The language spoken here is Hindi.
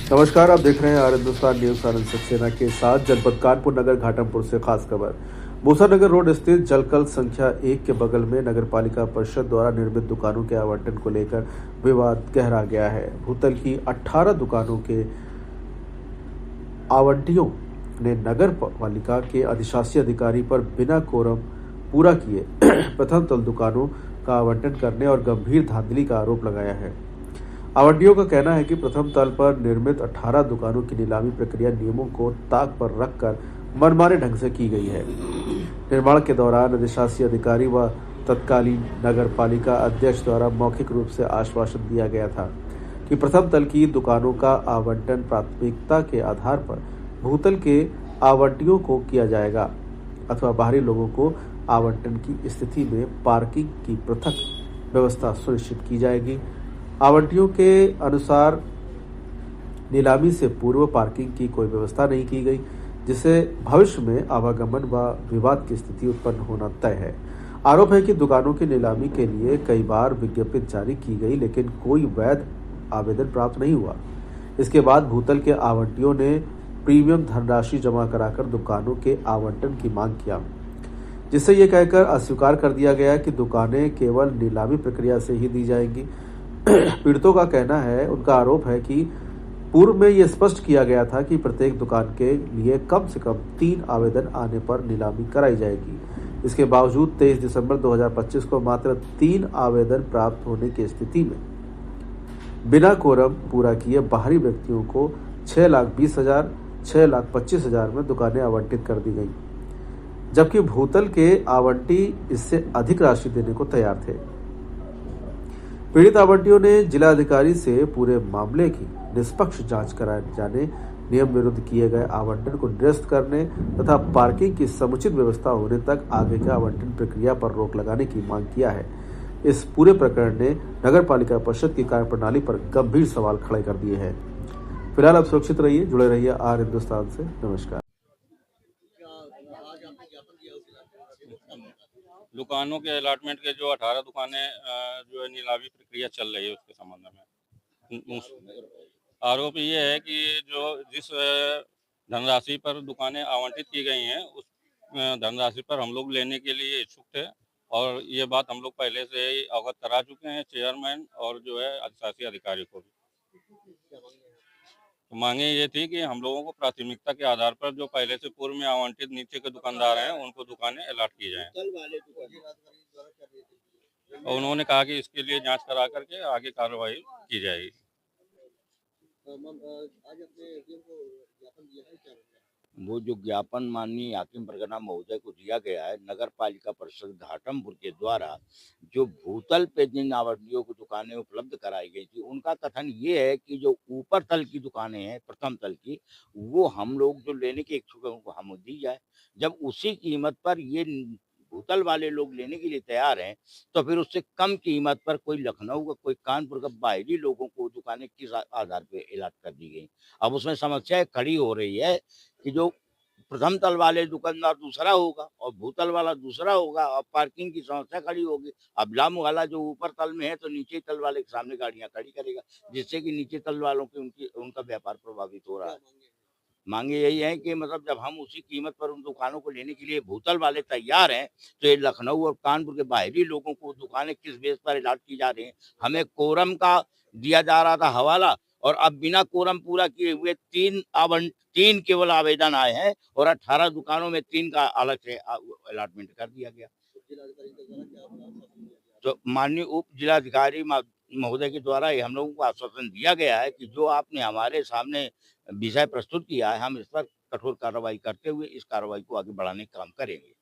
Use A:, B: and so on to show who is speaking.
A: नमस्कार, आप देख रहे हैं आर हिंदुस्तान न्यूज आनंद सक्सेना के साथ। जनपद कानपुर नगर घाटमपुर से खास खबर। मूसा नगर रोड स्थित जलकल संख्या 1 के बगल में नगर पालिका परिषद द्वारा निर्मित दुकानों के आवंटन को लेकर विवाद गहरा गया है। भूतल की 18 दुकानों के आवंटियों ने नगर पालिका के अधिशासी अधिकारी पर बिना कोरम पूरा किए प्रथम तल दुकानों का आवंटन करने और गंभीर धांधली का आरोप लगाया है। आवंटियों का कहना है कि प्रथम तल पर निर्मित 18 दुकानों की नीलामी प्रक्रिया नियमों को ताक पर रखकर मनमाने ढंग से की गई है। निर्माण के दौरान अधिशासी अधिकारी व तत्कालीन नगर पालिका अध्यक्ष द्वारा मौखिक रूप से आश्वासन दिया गया था कि प्रथम तल की दुकानों का आवंटन प्राथमिकता के आधार पर भूतल के आवंटियों को किया जाएगा अथवा बाहरी लोगों को आवंटन की स्थिति में पार्किंग की पृथक व्यवस्था सुनिश्चित की जाएगी। आवंटियों के अनुसार नीलामी से पूर्व पार्किंग की कोई व्यवस्था नहीं की गई, जिससे भविष्य में आवागमन व विवाद की स्थिति उत्पन्न होना तय है। आरोप है कि दुकानों की नीलामी के लिए कई बार विज्ञप्ति जारी की गई, लेकिन कोई वैध आवेदन प्राप्त नहीं हुआ। इसके बाद भूतल के आवंटियों ने प्रीमियम धनराशि जमा कराकर दुकानों के आवंटन की मांग किया, जिससे ये कहकर अस्वीकार कर दिया गया कि दुकानें केवल नीलामी प्रक्रिया से ही दी जाएंगी। पीड़ितों का कहना है, उनका आरोप है कि पूर्व में यह स्पष्ट किया गया था कि प्रत्येक दुकान के लिए कम से कम 3 आवेदन आने पर नीलामी कराई जाएगी। इसके बावजूद 23 दिसंबर 2025 को मात्र 3 आवेदन प्राप्त होने की स्थिति में बिना कोरम पूरा किए बाहरी व्यक्तियों को 6,20,000, 6,25,000 में दुकानें आवंटित कर दी गई, जबकि भूतल के आवंटी इससे अधिक राशि देने को तैयार थे। पीड़ित आवंटियों ने जिलाधिकारी से पूरे मामले की निष्पक्ष जांच कराए जाने, नियम विरुद्ध किए गए आवंटन को निरस्त करने तथा पार्किंग की समुचित व्यवस्था होने तक आगे के आवंटन प्रक्रिया पर रोक लगाने की मांग किया है। इस पूरे प्रकरण ने नगर पालिका परिषद की कार्यप्रणाली पर गंभीर सवाल खड़े कर दिए हैं। फिलहाल आप सुरक्षित रहिए, जुड़े रहिए आर हिंदुस्तान से। नमस्कार।
B: दुकानों के अलॉटमेंट के जो 18 दुकानें जो है नीलामी प्रक्रिया चल रही है उसके संबंध में आरोप ये है कि जो जिस धनराशि पर दुकानें आवंटित की गई हैं उस धनराशि पर हम लोग लेने के लिए इच्छुक थे और ये बात हम लोग पहले से ही अवगत करा चुके हैं चेयरमैन और जो है अधिशासी अधिकारी को भी। तो मांगे ये थी कि हम लोगों को प्राथमिकता के आधार पर जो पहले से पूर्व में आवंटित नीचे के दुकानदार हैं उनको दुकानें अलॉट की जाएं। और उन्होंने कहा कि इसके लिए जांच करा करके आगे कार्रवाई की जाएगी।
C: वो जो ज्ञापन माननीय हाकिम परगना महोदय को दिया गया है नगर पालिका परिषद घाटमपुर के द्वारा, जो भूतल पे जिन आवंटियों को दुकानें उपलब्ध कराई गई थी, उनका कथन ये है कि जो ऊपर तल की दुकानें हैं प्रथम तल की, वो हम लोग जो लेने के इच्छुक हैं उनको हम दी जाए। जब उसी कीमत पर ये भूतल वाले लोग लेने के लिए तैयार हैं, तो फिर उससे कम कीमत पर कोई लखनऊ का कोई कानपुर का बाहरी लोगों को दुकानें किस आधार पे अलॉट कर दी गई। अब उसमें समस्या खड़ी हो रही है कि जो प्रथम तल वाले दुकानदार दूसरा होगा और भूतल वाला दूसरा होगा और पार्किंग की समस्या खड़ी होगी। अब लाम वाला जो ऊपर तल में है तो नीचे तल वाले के सामने गाड़ियां खड़ी करेगा, जिससे कि नीचे तल वालों की उनका व्यापार प्रभावित हो रहा है। मांगे यही है कि मतलब जब हम उसी कीमत पर उन दुकानों को लेने के लिए भूतल वाले तैयार हैं, तो ये लखनऊ और कानपुर के बाहरी लोगों को दुकानें किस बेस पर अलॉट की जा रही हैं। हमें कोरम का दिया जा रहा था हवाला, और अब बिना कोरम पूरा किए हुए 3 केवल आवेदन आए हैं और 18 दुकानों में 3 का अलग से अलॉटमेंट कर दिया गया। तो माननीय उप जिलाधिकारी महोदय के द्वारा हम लोगों को आश्वासन दिया गया है कि जो आपने हमारे सामने विषय प्रस्तुत किया है, हम इस पर कठोर कार्रवाई करते हुए इस कार्रवाई को आगे बढ़ाने का काम करेंगे।